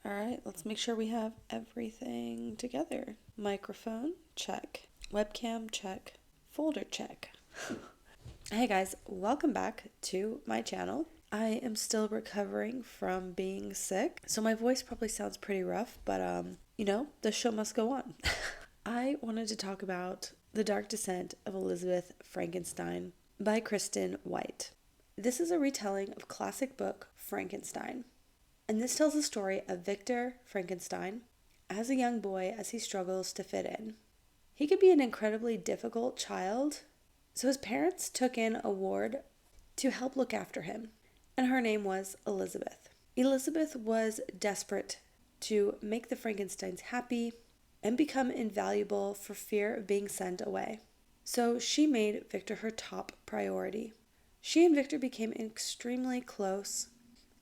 All right, let's make sure we have everything together. Microphone, check. Webcam, check. Folder, check. Hey guys, welcome back to my channel. I am still recovering from being sick, so my voice probably sounds pretty rough, but the show must go on. I wanted to talk about The Dark Descent of Elizabeth Frankenstein by Kristen White. This is a retelling of classic book Frankenstein. And this tells the story of Victor Frankenstein as a young boy as he struggles to fit in. He could be an incredibly difficult child, so his parents took in a ward to help look after him, and her name was Elizabeth. Elizabeth was desperate to make the Frankensteins happy and become invaluable for fear of being sent away. So she made Victor her top priority. She and Victor became extremely close.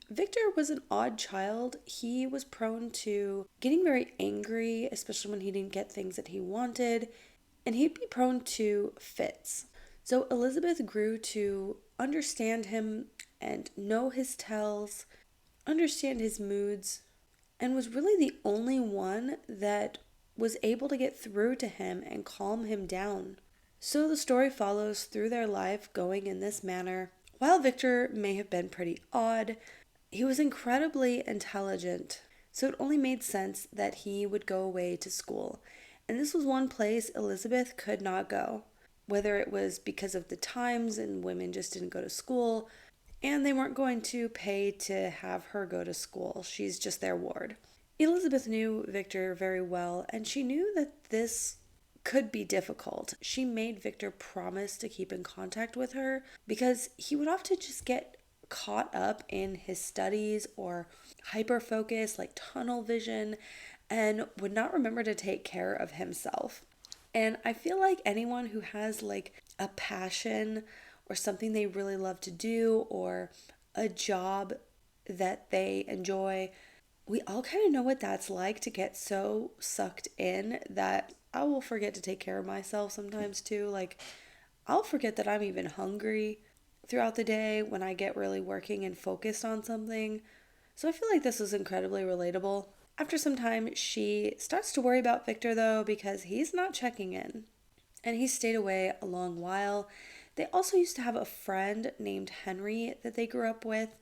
Victor was an odd child. He was prone to getting very angry, especially when he didn't get things that he wanted, and he'd be prone to fits. So Elizabeth grew to understand him and know his tells, understand his moods, and was really the only one that was able to get through to him and calm him down. So the story follows through their life going in this manner. While Victor may have been pretty odd, he was incredibly intelligent, so it only made sense that he would go away to school. And this was one place Elizabeth could not go, whether it was because of the times and women just didn't go to school, and they weren't going to pay to have her go to school. She's just their ward. Elizabeth knew Victor very well, and she knew that this could be difficult. She made Victor promise to keep in contact with her because he would often just get caught up in his studies or hyper focus, like tunnel vision, and would not remember to take care of himself. And I feel like anyone who has like a passion or something they really love to do or a job that they enjoy, we all kind of know what that's like, to get so sucked in that I will forget to take care of myself sometimes too. Like, I'll forget that I'm even hungry throughout the day when I get really working and focused on something. So I feel like this is incredibly relatable. After some time, she starts to worry about Victor though, because he's not checking in. And he stayed away a long while. They also used to have a friend named Henry that they grew up with,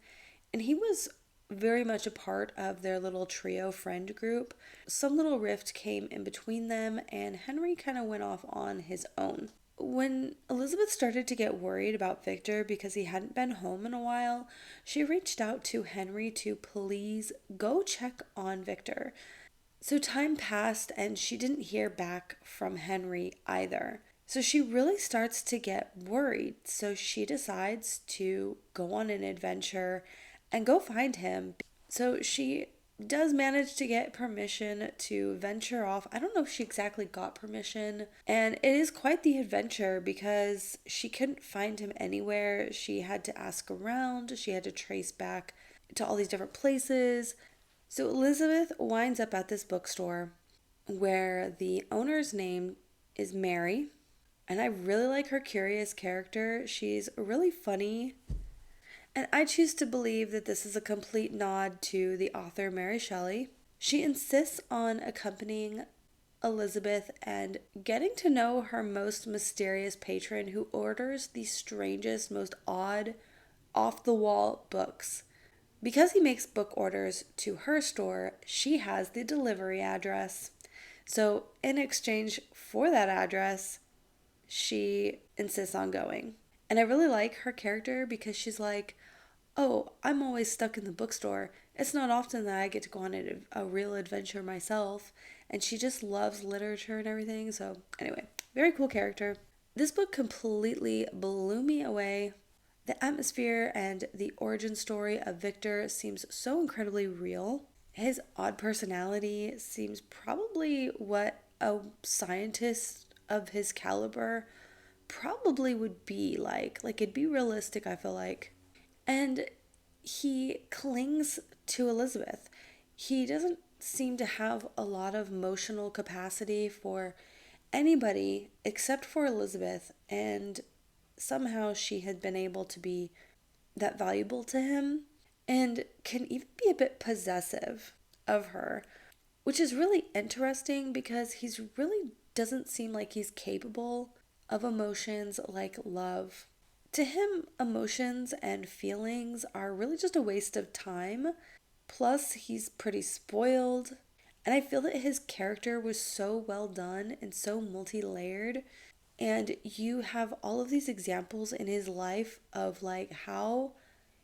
and he was very much a part of their little trio friend group. Some little rift came in between them, and Henry kind of went off on his own. When Elizabeth started to get worried about Victor because he hadn't been home in a while, she reached out to Henry to please go check on Victor. So time passed and she didn't hear back from Henry either. So she really starts to get worried. So she decides to go on an adventure and go find him. So she does manage to get permission to venture off. I don't know if she exactly got permission. And it is quite the adventure because she couldn't find him anywhere. She had to ask around. She had to trace back to all these different places. So Elizabeth winds up at this bookstore where the owner's name is Mary. And I really like her curious character. She's really funny. And I choose to believe that this is a complete nod to the author Mary Shelley. She insists on accompanying Elizabeth and getting to know her most mysterious patron who orders the strangest, most odd, off-the-wall books. Because he makes book orders to her store, she has the delivery address. So in exchange for that address, she insists on going. And I really like her character because she's like, oh, I'm always stuck in the bookstore. It's not often that I get to go on a real adventure myself. And she just loves literature and everything. So anyway, very cool character. This book completely blew me away. The atmosphere and the origin story of Victor seems so incredibly real. His odd personality seems probably what a scientist of his caliber probably would be like. Like, it'd be realistic, I feel like. And he clings to Elizabeth. He doesn't seem to have a lot of emotional capacity for anybody except for Elizabeth, and somehow she had been able to be that valuable to him, and can even be a bit possessive of her, which is really interesting because he's really doesn't seem like he's capable of emotions like love. To him, emotions and feelings are really just a waste of time. Plus, he's pretty spoiled. And I feel that his character was so well done and so multi layered. And you have all of these examples in his life of like how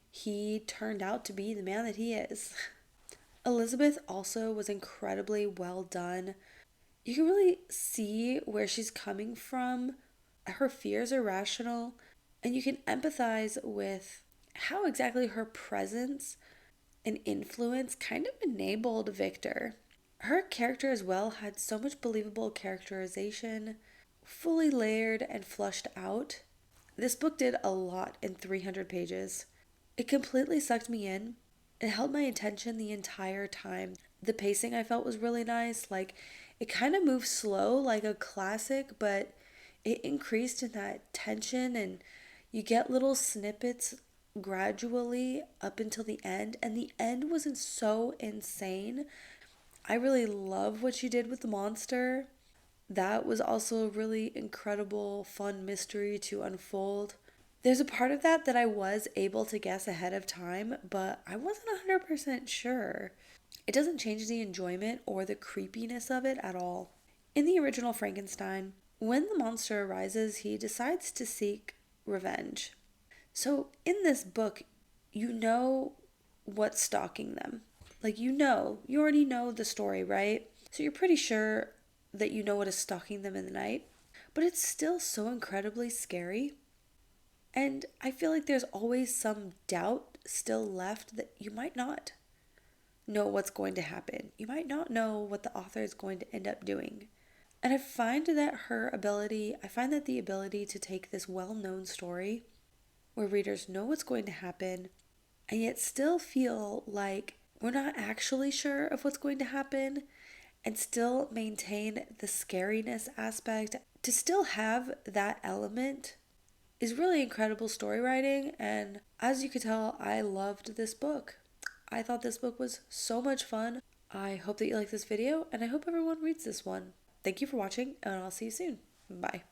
he turned out to be the man that he is. Elizabeth also was incredibly well done. You can really see where she's coming from. Her fears are rational, and you can empathize with how exactly her presence and influence kind of enabled Victor. Her character as well had so much believable characterization, fully layered and flushed out. This book did a lot in 300 pages. It completely sucked me in. It held my attention the entire time. The pacing I felt was really nice. Like, it kind of moved slow like a classic, but it increased in that tension, and you get little snippets gradually up until the end, and the end wasn't so insane. I really love what you did with the monster. That was also a really incredible, fun mystery to unfold. There's a part of that I was able to guess ahead of time, but I wasn't 100% sure. It doesn't change the enjoyment or the creepiness of it at all. In the original Frankenstein, when the monster arises, he decides to seek revenge. So in this book, you know what's stalking them. Like, you already know the story, right? So you're pretty sure that you know what is stalking them in the night. But it's still so incredibly scary. And I feel like there's always some doubt still left that you might not know what's going to happen. You might not know what the author is going to end up doing. And I find that the ability to take this well-known story where readers know what's going to happen and yet still feel like we're not actually sure of what's going to happen and still maintain the scariness aspect, to still have that element is really incredible story writing. And as you could tell, I loved this book. I thought this book was so much fun. I hope that you like this video, and I hope everyone reads this one. Thank you for watching, and I'll see you soon. Bye.